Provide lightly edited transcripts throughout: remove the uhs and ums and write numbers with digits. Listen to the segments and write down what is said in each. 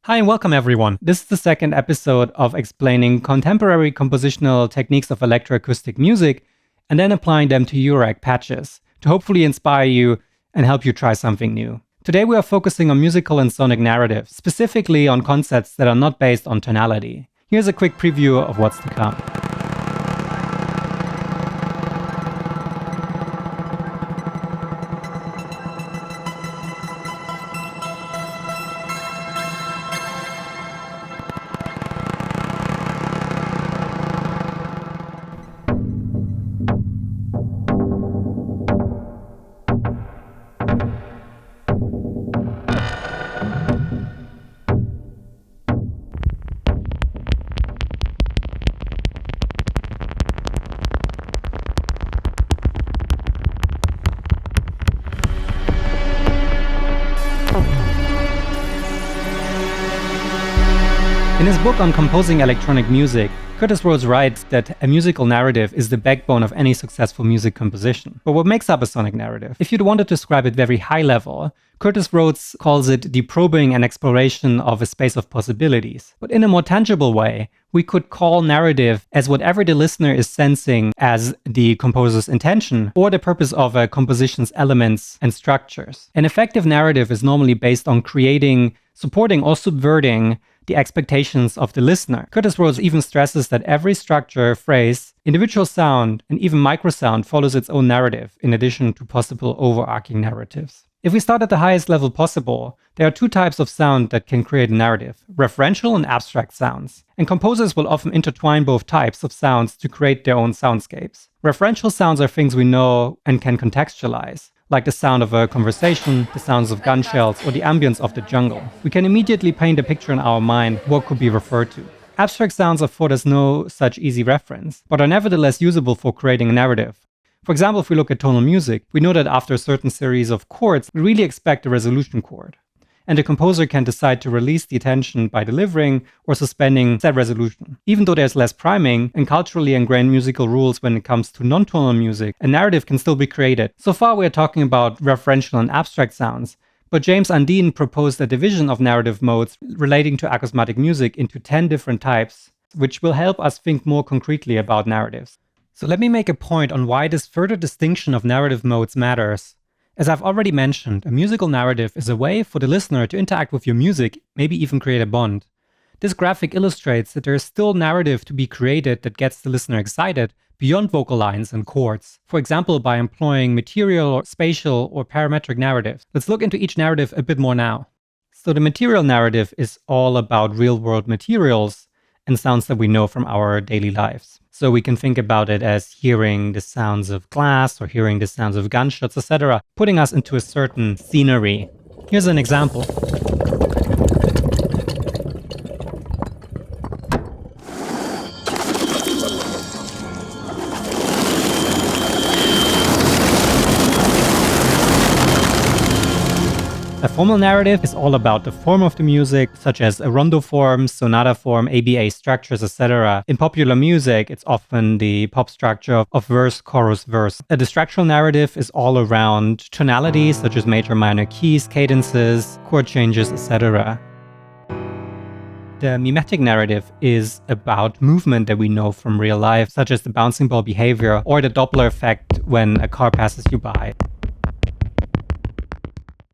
Hi and welcome everyone. This is the second episode of explaining contemporary compositional techniques of electroacoustic music and then applying them to Eurorack patches to hopefully inspire you and help you try something new. Today we are focusing on musical and sonic narrative, specifically on concepts that are not based on tonality. Here's a quick preview of what's to come. In his book on composing electronic music, Curtis Rhodes writes that a musical narrative is the backbone of any successful music composition. But what makes up a sonic narrative? If you'd want to describe it very high level, Curtis Rhodes calls it the probing and exploration of a space of possibilities. But in a more tangible way, we could call narrative as whatever the listener is sensing as the composer's intention or the purpose of a composition's elements and structures. An effective narrative is normally based on creating, supporting, or subverting the expectations of the listener. Curtis Rhodes even stresses that every structure, phrase, individual sound, and even microsound follows its own narrative, in addition to possible overarching narratives. If we start at the highest level possible, there are two types of sound that can create a narrative: referential and abstract sounds. And composers will often intertwine both types of sounds to create their own soundscapes. Referential sounds are things we know and can contextualize, like the sound of a conversation, the sounds of gun shells, or the ambience of the jungle. We can immediately paint a picture in our mind what could be referred to. Abstract sounds afford us no such easy reference, but are nevertheless usable for creating a narrative. For example, if we look at tonal music, we know that after a certain series of chords, we really expect a resolution chord. And the composer can decide to release the attention by delivering or suspending said resolution. Even though there's less priming and culturally ingrained musical rules when it comes to non-tonal music, a narrative can still be created. So far we are talking about referential and abstract sounds, but James Undine proposed a division of narrative modes relating to acousmatic music into 10 different types, which will help us think more concretely about narratives. So let me make a point on why this further distinction of narrative modes matters. As I've already mentioned, a musical narrative is a way for the listener to interact with your music, maybe even create a bond. This graphic illustrates that there is still narrative to be created that gets the listener excited beyond vocal lines and chords. For example, by employing material, spatial, or parametric narratives. Let's look into each narrative a bit more now. So the material narrative is all about real-world materials and sounds that we know from our daily lives. So we can think about it as hearing the sounds of glass or hearing the sounds of gunshots, etc., putting us into a certain scenery. Here's an example. A formal narrative is all about the form of the music, such as a rondo form, sonata form, ABA structures, etc. In popular music, it's often the pop structure of verse, chorus, verse. A structural narrative is all around tonalities, such as major, minor keys, cadences, chord changes, etc. The mimetic narrative is about movement that we know from real life, such as the bouncing ball behavior or the Doppler effect when a car passes you by.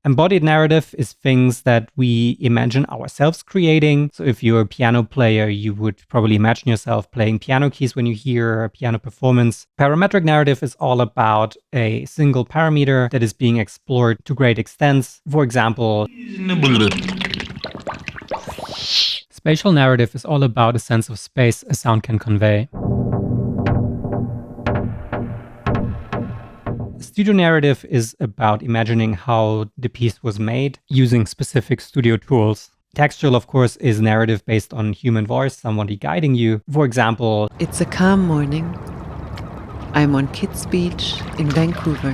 Embodied narrative is things that we imagine ourselves creating. So if you're a piano player, you would probably imagine yourself playing piano keys when you hear a piano performance. Parametric narrative is all about a single parameter that is being explored to great extents. For example, spatial narrative is all about a sense of space a sound can convey. Studio narrative is about imagining how the piece was made using specific studio tools. Textual, of course, is narrative based on human voice, somebody guiding you. For example, it's a calm morning. I'm on Kids Beach in Vancouver.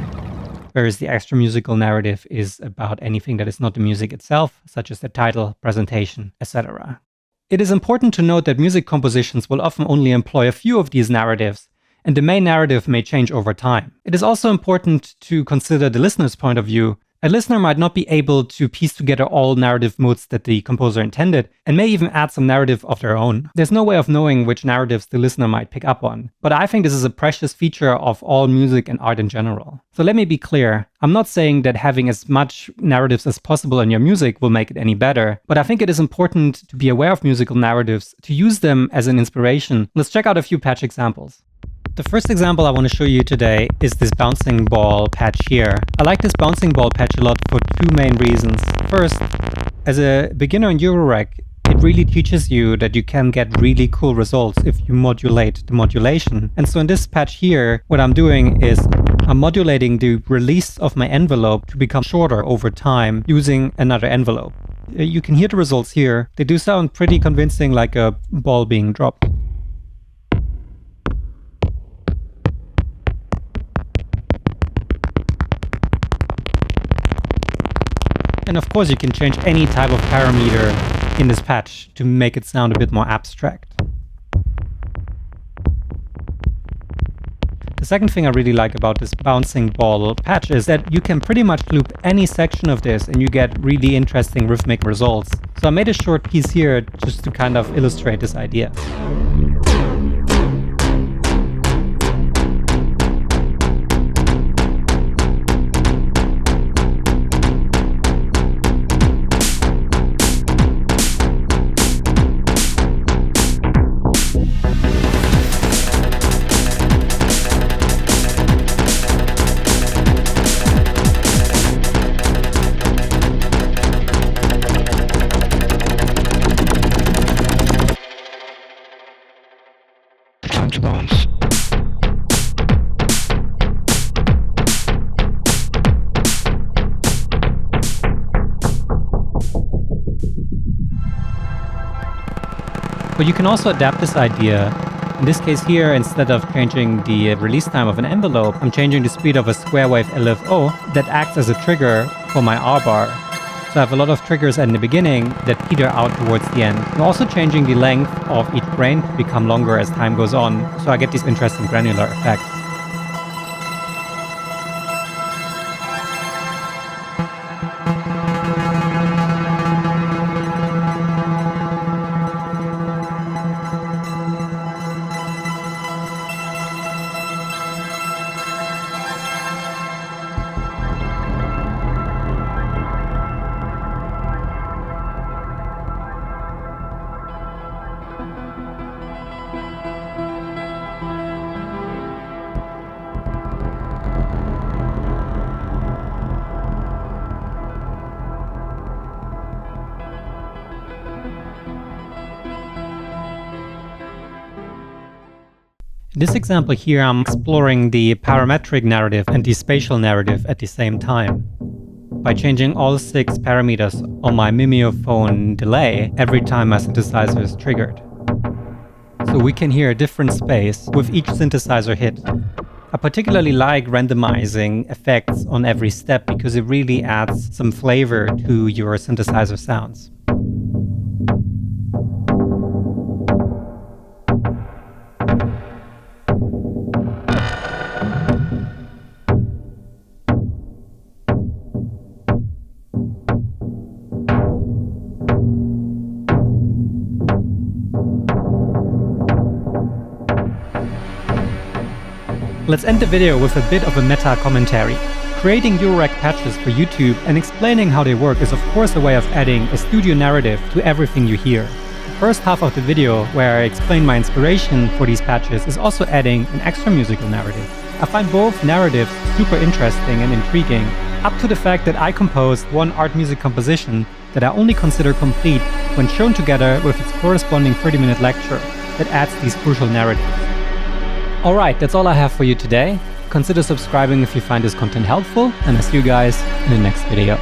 Whereas the extra musical narrative is about anything that is not the music itself, such as the title, presentation, etc. It is important to note that music compositions will often only employ a few of these narratives, and the main narrative may change over time. It is also important to consider the listener's point of view. A listener might not be able to piece together all narrative modes that the composer intended, and may even add some narrative of their own. There's no way of knowing which narratives the listener might pick up on, but I think this is a precious feature of all music and art in general. So let me be clear, I'm not saying that having as much narratives as possible in your music will make it any better, but I think it is important to be aware of musical narratives, to use them as an inspiration. Let's check out a few patch examples. The first example I want to show you today is this bouncing ball patch here. I like this bouncing ball patch a lot for two main reasons. First, as a beginner in Eurorack, it really teaches you that you can get really cool results if you modulate the modulation. And so in this patch here, what I'm doing is I'm modulating the release of my envelope to become shorter over time using another envelope. You can hear the results here. They do sound pretty convincing, like a ball being dropped. And of course you can change any type of parameter in this patch to make it sound a bit more abstract. The second thing I really like about this bouncing ball patch is that you can pretty much loop any section of this and you get really interesting rhythmic results. So I made a short piece here just to kind of illustrate this idea. But you can also adapt this idea. In this case here, instead of changing the release time of an envelope, I'm changing the speed of a square wave LFO that acts as a trigger for my Arbhar. So I have a lot of triggers in the beginning that peter out towards the end. I'm also changing the length of each grain to become longer as time goes on, so I get these interesting granular effects. In this example here, I'm exploring the parametric narrative and the spatial narrative at the same time by changing all 6 parameters on my Mimeophon delay every time my synthesizer is triggered. So we can hear a different space with each synthesizer hit. I particularly like randomizing effects on every step because it really adds some flavor to your synthesizer sounds. Let's end the video with a bit of a meta commentary. Creating Eurorack patches for YouTube and explaining how they work is of course a way of adding a studio narrative to everything you hear. The first half of the video, where I explain my inspiration for these patches, is also adding an extra musical narrative. I find both narratives super interesting and intriguing, up to the fact that I composed one art music composition that I only consider complete when shown together with its corresponding 30-minute lecture that adds these crucial narratives. Alright, that's all I have for you today. Consider subscribing if you find this content helpful, and I'll see you guys in the next video.